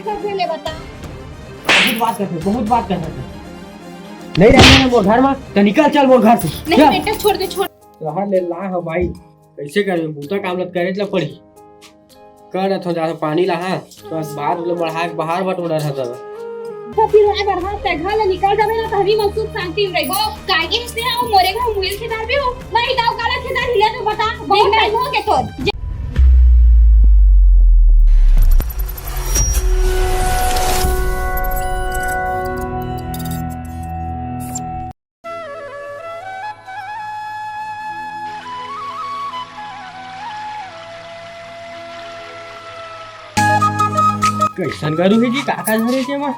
करते ले बता। बहुत बात करते नहीं रहने वो घर में तो निकल चल वो घर से नहीं बेटा छोड़ दे छोड़। रहा ले ला हो भाई कैसे करे बूता काम लत करे ला पड़ी कर थो जा पानी ला हां तो बाहर ले बढ़ा के बाहर बट उड़ा रहता तो फिर आए बढ़ा ते घर ले निकल जावे ना तभी महसूस शांति रही वो कागे से आओ मोरेगा मुइल खेदार भी हो नहीं दाव काला खेदार हिला तो बता बहुत टाइम हो गया तो कैसन करू है जी काका धरे के मां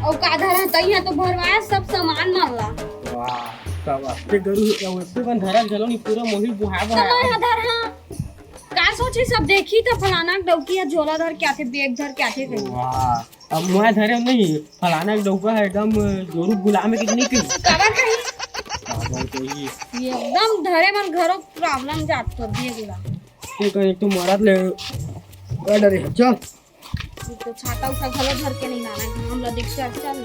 और का धरा तइया तो भरवाया सब सामान मारला वाह सब अस्ते करू उससे बन धरा चलो नी पूरा मोही बुहा बुहा समय आधार हां का सोची सब देखी तो फलाना डौकिया झोला धर क्या थे बैग धर क्या थे वाह अब मैं धरे नहीं फलाना डौका है एकदम जोरू गुलाम है कितनी की काबर कही बाबा कही ये एकदम धरे मन घरो प्रॉब्लम जात कर दिए गुला ये कर एक तो मरद ले डरे चल तो छाता उठा घलो धर के नहीं लाना हम ला देख चल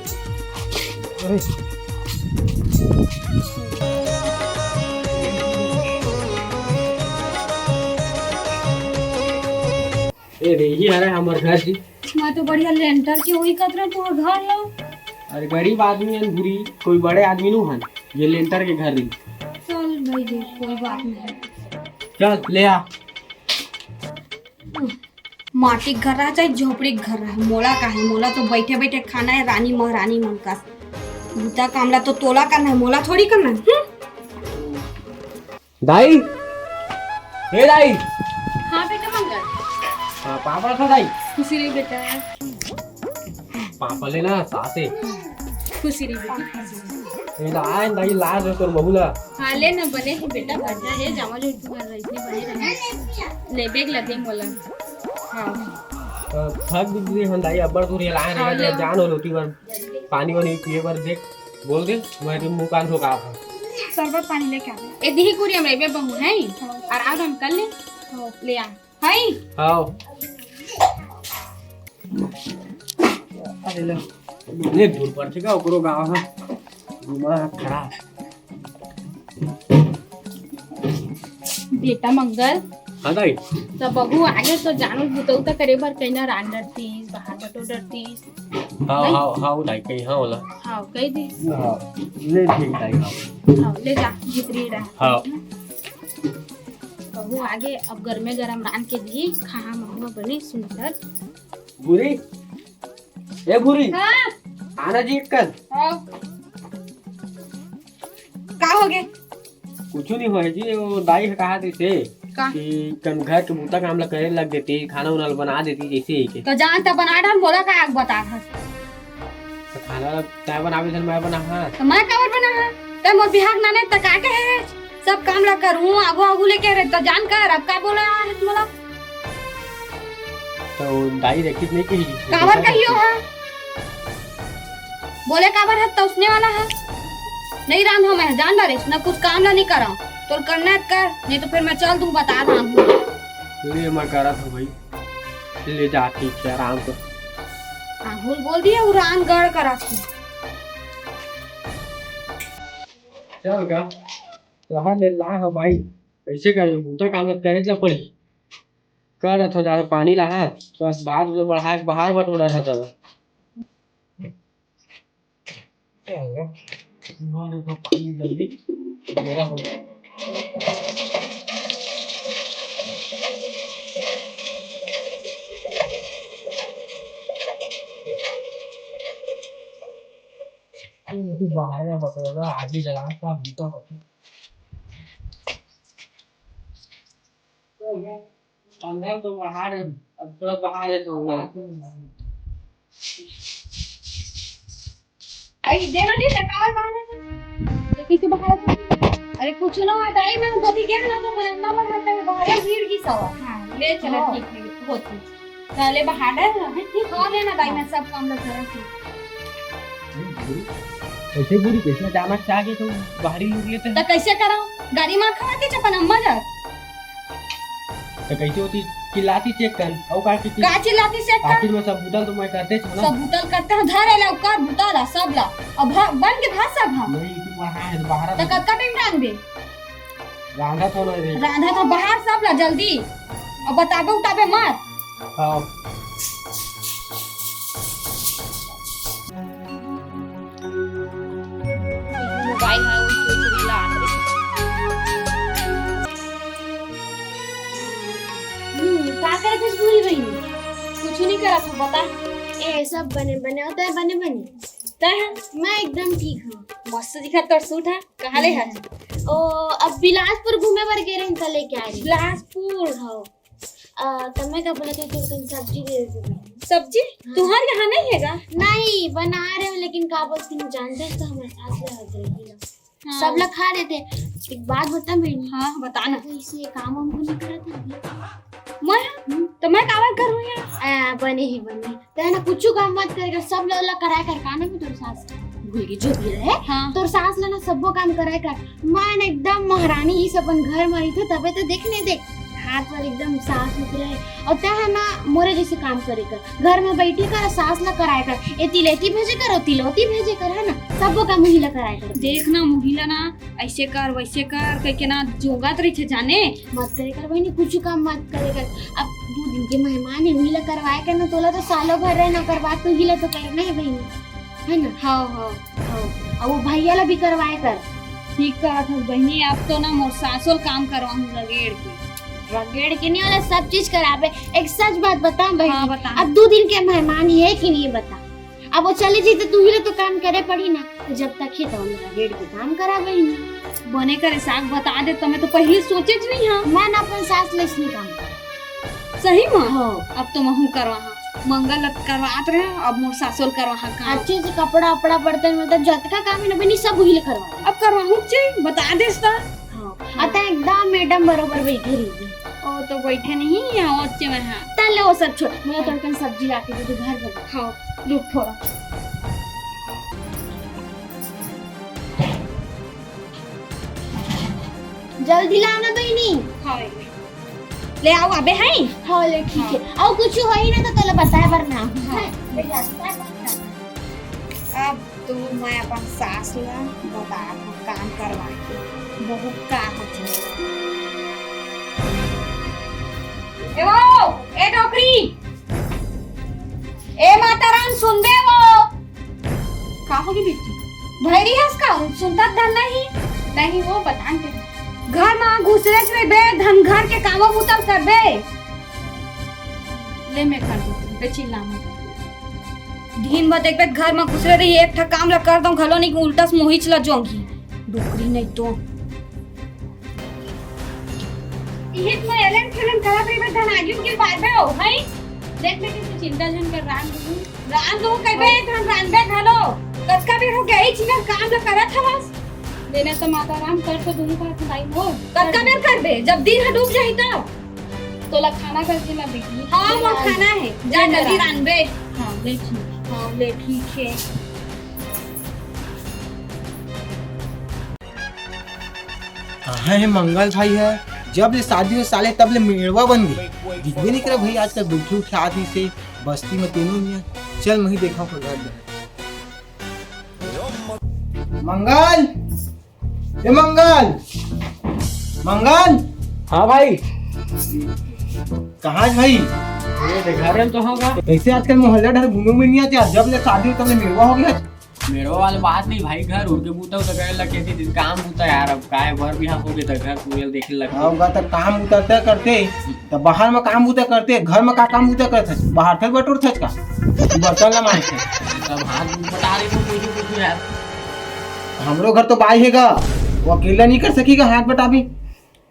ए रे ये हरे हमर घर जी मैं तो बढ़िया लेंटर के वही कतरा तो घर लो अरे गरीब आदमी है बुरी कोई बड़े आदमी नु हन ये लेंटर के घर दी चल भाई दे कोई बात नहीं चल ले आ माटी घर रहा चाहे झोपड़ी घर रहा मोला का है मोला तो बैठे बैठे खाना है रानी महारानी मन का बूता कामला तो तोला करना है मोला थोड़ी करना है दाई हे दाई हाँ बेटा मंगल हां पापा था दाई खुशी रही बेटा पापा लेना साथे खुशी रही बेटा ये दाई दाई लाज है तोर बहुला हाँ ले ना बने ही बेटा घर जा है जामा जो तू कर रही थी बने रहे ले बेग लगे मोला हाँ थक भी हम दाई अब्बर दूर ये लाए हाँ, रे जान हो रोटी पर पानी वानी पिए पर देख बोल दे मैं तो मुंह कान ठोका था सरबत पानी लेके आ ए दी कुरी हम रेबे बहू है और आज हम कर ले ले आ हाय आओ अरे ले दूर पर छका ओकरो गांव है घुमा खड़ा बेटा मंगल हां दाई तो बहू आगे तो जानो बुतौ त करे भर कइना रान डरतीस बाहर बटो डरतीस हां दाई कहीं हां होला हां कह दी हां ले ठीक दाई हां ले जा जितरी रहा हां बहू आगे अब गर्मे गरम रान के दी खा महुआ बनी सुंदर बुरी ए बुरी हां आना जी कर हां का हो गए कुछ नहीं होए जी वो दाई कहा थी से कि कन घर के बूता काम ला करे लग देती खाना उना बना देती जैसे ही के तो जान त बना डाल बोला का आग बता था तो खाना तय बनावे सन मैं बना हां तो मैं काबर बना है ते मोर बिहाग नाने त का के है सब काम ला करूं आगो आगो लेके रे तो जान कर अब का बोला है मोला तो दाई देखी नहीं कही काबर कहियो है बोले काबर है तो उसने वाला है नहीं राम हो मैं जान डरे ना कुछ काम ला नहीं करा तो करना है कर नहीं तो फिर मैं चल दूं बता रहा हूं ले मैं करा था भाई ले जा ठीक है आराम से राहुल बोल दिया वो रान गड़ करा थी चल का रहा ले ला हो भाई कैसे करे बूता काम करे ला पड़ी कर थो जा पानी ला है तो बस बाहर बढ़ा के बाहर बट उड़ा रहता था नॉन को पानी जल्दी मेरा हो बाहर है बता आगे जगह का बूता होता अंदर तो बाहर है अब तो बाहर है तो आई देना नहीं सरकार बाहर देखी तो बाहर अरे कुछ ना आता है मैं कभी क्या ना तो मैं ना बनता है बाहर भीड़ की सवा हां ले चलो ठीक है होती पहले बाहर है ठीक हो लेना भाई मैं सब काम लग रहा हूं ऐसे पूरी कैसे जाना चाह के तो बाहरी लोग लेते हैं तो कैसे कराऊं गाड़ी मार खा के चपन अम्मा जा तो कैसे होती चिल्लाती चेक कर और का की का चिल्लाती से कर आखिर में सब बुतल तो मैं करते छ ना सब बुतल करते हैं धरे ला कर बुतला सब ला अब बन के भात सब हम नहीं तू वहां है बाहर तो कब का टाइम रांध दे रांधा तो नहीं रे रांधा तो बाहर सब ला जल्दी अब बताबे उताबे मत हां मोबाइल है वो चोरी ला का करे थे भूल गई कुछ नहीं करा तू बता ए सब बने बने होता है बने बने तय मैं एकदम ठीक हूँ। मस्त दिखा तोर सूट है कहाँ ले है ओ अब बिलासपुर घूमे बर गे रही त लेके आ रही बिलासपुर हो तमे का बोला तो तुम सब्जी दे दे सब्जी तुम्हारे यहाँ नहीं हैगा नहीं बना रहे हो लेकिन का बोलती हूँ जानते हैं तो हमारे सास ले होते रही हाँ। सब लोग खा रहे थे। एक बात बता मेरी हाँ बताना इसे काम हम को नहीं करा मैं तो मैं कावर करूँ यार बने ही तो है ना कुछ काम मत करेगा सब लोग कराया कर काना भी तोर सास भूल गई जो भी रहे हाँ। तोर सास लेना सबको काम कराया कर मैं ना एकदम महारानी ही सब अपन घर में रही थी तबे तो देखने देख हाथ पर एकदम सास उतरे और ते है ना मोरे जैसे काम करे कर घर में बैठी कर सास ला कराया कर ए तिलेती भेजे कर और तिलौती भेजे कर है ना सबको काम महिला कराया कर देखना मुहिला ना ऐसे कर वैसे कर कह के ना जोगात रही थे जाने मत करे कर बहनी कुछ काम मत करे कर अब 2 दिन के मेहमान है महिला करवाया कर ना तोला तो सालों भर रहे ना करवा तो हिला तो करना है बहनी है ना हाँ हाँ और वो भैया ला भी करवाया कर ठीक कहा था बहनी अब तो ना मोर सासोल काम करवाऊँ लगेड़ के रगेड़ के नहीं वाला सब चीज करावे। एक सच बात बता बहनी हाँ, बता। अब 2 दिन के मेहमान है कि नहीं बता अब वो चले जी तो तू ही तो काम करे पड़ी ना तो जब तक है तो रगेड़ के काम करा बहनी बने करे साग बता दे तो मैं तो पहले सोचे ज नहीं हाँ मैं ना अपन सास ले इसमें काम कर सही में हो अब तो महू करवा मंगल करवात रहे अब मोर सासोल करवा काम अच्छे से कपड़ा उपड़ा बर्तन मतलब जतका काम है ना बहनी सब वही करवा अब करवाऊँ चाहिए बता दे अतः एकदम मैडम बरोबर बैठी रही ओ तो बैठे नहीं यहाँ अच्छे में हाँ तले वो सब छोड़ मैं तड़कन सब्जी लाके दे घर पर हाँ रुक थोड़ा जल्दी लाना बहनी हाँ ले आओ अबे है हाँ ले ठीक है और कुछ हो ही ना तो तोला बताए वरना अब तो मैं अपन सास ला बता काम करवा बहुत का होती ए डोकरी ए माताराम सुन दे वो का होगी बेटी धैर्य है इसका सुनता धन नहीं वो बता के घर में घुसरे रे बे धन घर के काम उतर कर बे ले मैं कर दूं बे चिल्ला मत दिन भर देख घर में घुसरे रही एक ठा काम ला कर दूं घलो नहीं उल्टा से मोही चला जोंगी डोकरी नहीं तो हित में एलन खेलन करा पे मैं धन आजू के बाद में हो भाई देख ले किसी चिंता जन कर रान दो कबे धन रान बे घलो कचका भी हो गई चीज काम ला करत हवस देने तो माता राम कर तो दोनों का टाइम हो कचका बेर कर बे जब दिन डूब जाई तब तो ला खाना करके ला बेटी हां वो खाना है जा जल्दी रान बे हां ले ठीक है कहाँ है मंगल भाई है जब ले शादी हो साले तब ले मेड़वा बन गई दिखबे नहीं करे भाई आजकल बैठे उठे आदमी से बस्ती में तीनों मियाँ चल मैं ही देखा घर मंगल ए मंगल मंगल हाँ भाई कहाँ है भाई ये घर में तो होगा कैसे आजकल मोहल्ला ढर घूमे में नहीं आते जब ले शादी हो तब ले मेड़वा हो गया मेरे वाला बात नहीं भाई घर उनके बूता तो गए लगे थे काम होता यार अब काहे घर भी हो गए तो घर पूरे देखे लगे होगा तो काम उतरते करते तो बाहर में काम उतर करते घर में का काम उतर करते बाहर थे बटोर थे का बर्तन ला मारते सब हाथ बता रहे हो कुछ यार हमरो घर तो बाई हैगा वो अकेला नहीं कर सकेगा हाथ बटाबी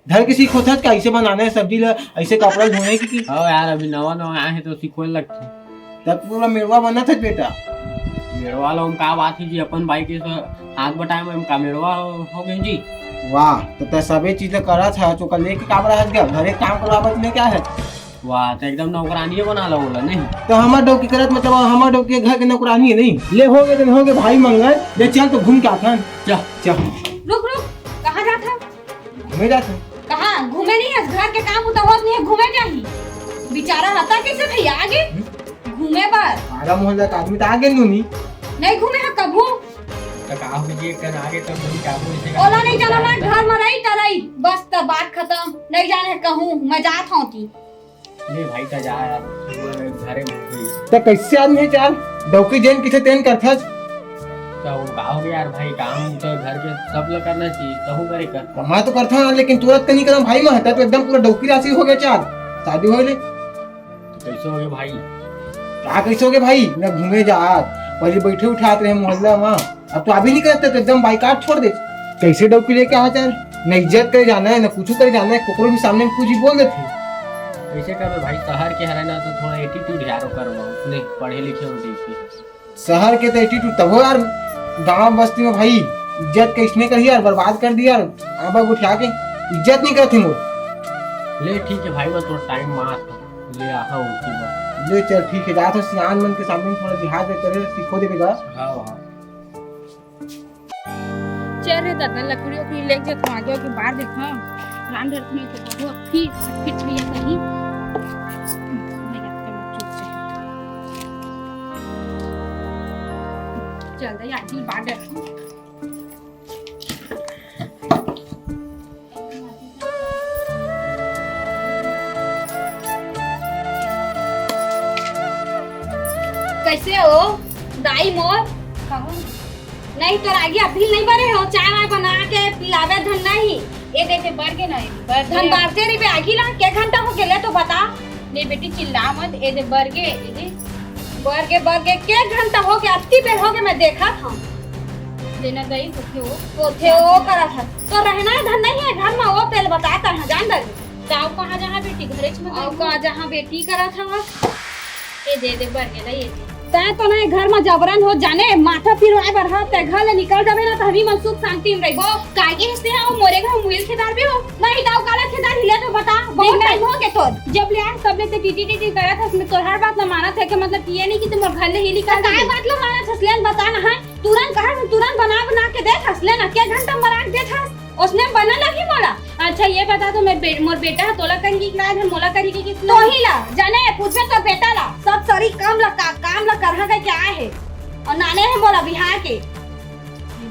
घर के सीखो था कैसे बनाना है सब्जी ला ऐसे कपड़ा धोने की हाँ यार अभी नवा आए हैं तो सीखो लगते तब पूरा मेड़वा बना था बेटा मेरे वाला हम का बात है जी अपन भाई के हाथ बटाए में का मेरवा हो गए जी वाह तो सबे चीज करा था तो कल लेके काबरा हट गया घरे काम करवावत में क्या है वाह तो एकदम नौकरानी बना लो बोला नहीं तो हमार डोकी करत मतलब हमार डोकी घर के नौकरानी है नहीं ले हो गए भाई मंगल ले चल तो घूम के आथन चल चल रुक कहाँ जाता मैं जाता कहाँ घूमे नहीं है घर के काम होता होत नहीं है घूमे जाही बेचारा हता कैसे भैया आगे घूमे पर हमारा मोहल्ला का आदमी तो आगे नहीं नहीं घूमे है कभू तो का हो ये कर आगे तब नहीं काबू से ओला नहीं जाना मैं घर में रही तलई बस तब बात खत्म नहीं जाने कहूँ मैं जात हूँ ती नहीं भाई का जा यार घरे में गई तो कैसे आदमी है चार डौकी जैन किसे तेन करता तो वो का हो गया यार भाई काम तो घर के सब लोग करना चाहिए तो हूं करे कर मैं तो करता हूँ लेकिन तुरंत नहीं करम भाई मैं हटा तो एकदम पूरा डौकी राशि हो गया चार शादी हो ले तो कैसे हो गए भाई क्या कैसे हो गए भाई मैं घूमे जा पहले बैठे उठाते रहे मोहल्ला में अब तो अभी नहीं करते तो एकदम बाइकाट छोड़ दे कैसे डौकी लेके आ चार न इज्जत करे जाना है न कुछ करे जाना है कोकरो भी सामने कुछ ही बोल देते कैसे कर भाई शहर के हराना तो थोड़ा एटीट्यूड यारो करवा उसने पढ़े लिखे हो देखी शहर के तो एटीट्यूड तब हो यार गांव बस्ती में भाई इज्जत के इसने कर यार बर्बाद कर दिया आबा उठा के इज्जत नहीं करती मोर ले ठीक है भाई मैं थोड़ा टाइम मार ले आता हूँ उनकी बात ले चल ठीक है जा तो सियान मन के सामने थोड़ा जिहाद करे सीखो देगा हाँ हाँ चल रे दादा लकड़ी उकड़ी लेके तो आगे के बाहर देखो रान रखने तो बहुत फिर भैया कहीं चल दे यार जी बाहर देखो कैसे हो दाई मोर नहीं तो आगे अभी नहीं बने हो चाय वाय बना के पिलावे धन नहीं ये देखे बढ़ के नहीं धन बारते रही पे आगी ला क्या घंटा हो गया तो बता नहीं बेटी चिल्ला मत ये दे बढ़ के बढ़ के क्या घंटा हो गया अति बेर हो गया मैं देखा था देना गई तो थे वो करा था तो रहना है धन नहीं है घर में वो तेल बताता है जान दे गाँव कहाँ जहाँ बेटी घरे में और का जहाँ बेटी करा था ये दे बढ़ के ये तय तो नहीं घर में जबरन हो जाने माथा फिरवाए बढ़ा ते घर ले निकल जावे ना तो हमी मन सुख शांति में रहिबो कागे हंसते हैं मोरे घर मुइल खेदार भी हो नहीं दाव काला खेदार हिले तो बता बहुत टाइम हो गया तो जब ले आए तब ले ते टीटी करा था उसमें तो हर बात ना माना था कि मतलब ये नहीं कि तुम घर ले हिली कर काय मतलब माना छसलेन बता ना है तुरंत कहा तुरंत बना के दे छसलेन क्या घंटा मराक दे था उसने बना लगी मोला अच्छा ये बता तो मोर बेटा है तोला करी की क्लास है मोला करी की किस तो ही ला जाने पूछे तो बेटा ला सब सारी काम ला करहा का क्या है और नाने है मोला बिहार के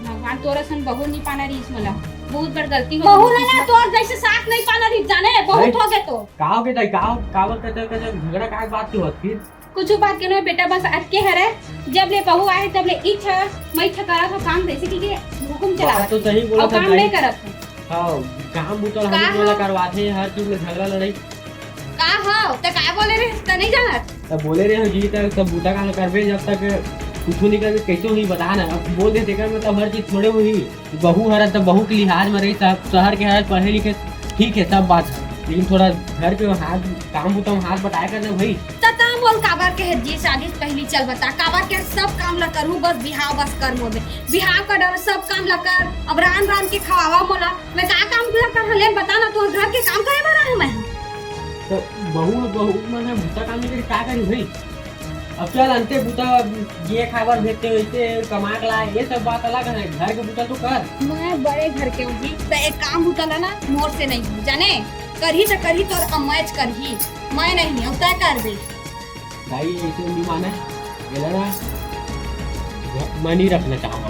भगवान तोरा सन बहु नहीं पाना रही मोला बहुत बड़ गलती हो बहू ना तोर जैसे साथ नहीं पाना रही जाने बहुत हो गए तो कहाँ के ताई कावत कहते झगड़ा काय बात की होती कुछ बात के बेटा बस अटके है रे जब ले बहू आए तब ले इच्छा मैं करा था काम जैसे कि हुकुम चला तो सही बोला और काम नहीं करत हाँ काम बुतल हम बोला करवाते हर चीज में झगड़ा लड़ाई का हो तो का बोले रे त नहीं जानत तब बोले रहे हो जी तक सब बूटा काम करबे जब तक कुछ नहीं करबे कैसे हुई बता ना अब बोल देते कर मतलब हर चीज थोड़े हुई बहू हर तब बहू के लिहाज में रही सब शहर के हर पढ़े लिखे ठीक है सब बात लेकिन थोड़ा घर के हाथ काम बुता हाथ बटाया कर भाई तता बोल काबर के जी शादी से पहली चल बता काबर के सब काम ला करू बस बिहाव बस कर मोदे बिहाव का डर सब काम ला कर अब रान के खवावा मोला मैं का काम ला कर हले बता ना तू घर के काम करे बना है मैं तो बहू मैंने बूटा काम नहीं करी क्या करी भाई अब चल अंते बूटा ये खबर भेजते वैसे कमा के लाए ये सब बात अलग है घर के बूटा तो कर मैं बड़े घर के होगी तो एक काम उतला ना मोर से नहीं जाने करही तो करही तो अमैच करही मैं नहीं अब तय कर दे भाई ऐसे नहीं माने गेला ना मैं नहीं रखना चाहूँगा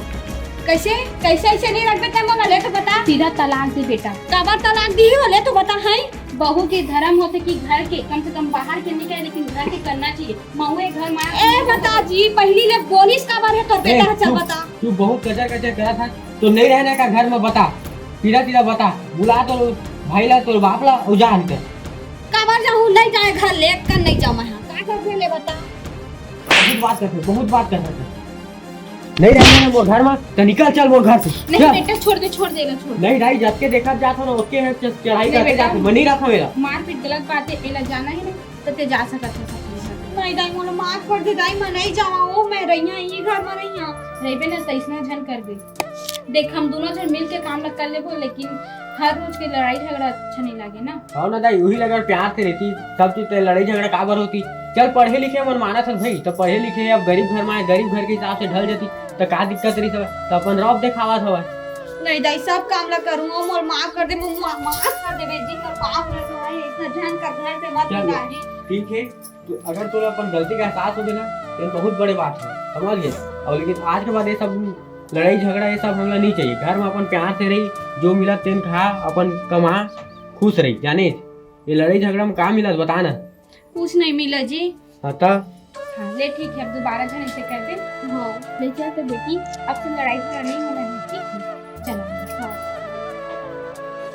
कैसे कैसे ऐसे नहीं रख बेटा मोला ले तो बता सीधा तलाक दे बेटा काबर तलाक दी हो ले तो बता है बहू के धर्म होते कि घर के कम से कम बाहर के नहीं करे लेकिन घर के करना चाहिए महुए घर माया ए बता जी पहली ले बोलिस काबर है तो बेटा चल बता तू बहुत कचर करा था तो नहीं रहने का घर में बता सीधा बता बुला तो भाई ला तो बाप ला उजान कर काबर जाऊं नहीं जाए घर ले कर नहीं जाऊं मैं का कर ले बता बहुत बात करते नहीं रहने ना वो घर में तो निकल चल वो घर से नहीं बेटा छोड़ दे ना छोड़ नहीं भाई जब के देखा जाता ना उसके है चढ़ाई करके जाते मनी रखा मेरा मार पीट गलत बात है एला जाना है ना तो ते जा सकत है नहीं दाई मोला मार पड़ दे दाई मैं नहीं जावा ओ मैं रहिया ई घर में रहिया रहबे ना तैसना झन कर दे देख हम दोनों जन मिल के काम कर लेबो लेकिन हर रोज के लड़ाई झगड़ा अच्छा नहीं लगे ना हाँ ना दाई वही लगा प्यार से रहती सब चीज लड़ाई झगड़ा काबर होती चल पढ़े लिखे मन माना था भाई तो पढ़े लिखे अब गरीब घर में गरीब घर के हिसाब से ढल जाती तो का दिक्कत रही सब तो अपन रौब दिखावा था नहीं जाई सब काम ला करूंगा मोर माफ कर दे माफ कर दे बेजी कर पाप रे तो है इतना ध्यान कर घर से मत चल। निकाली। ठीक है, तो अगर तोरा अपन गलती का एहसास हो गया ना तो बहुत बड़े बात है, समझ गए। और लेकिन आज के बाद ये सब लड़ाई झगड़ा ये सब हमला नहीं चाहिए। घर में अपन प्यार से रही, जो मिला तेन खा, अपन कमा, खुश रही। जाने ये लड़ाई झगड़ा में का मिला बता ना। कुछ नहीं मिला जी। हाँ हाँ ले ठीक है अब दोबारा झगड़े से कर दे। हाँ ले चल तो बेटी अब से लड़ाई झगड़ा नहीं होना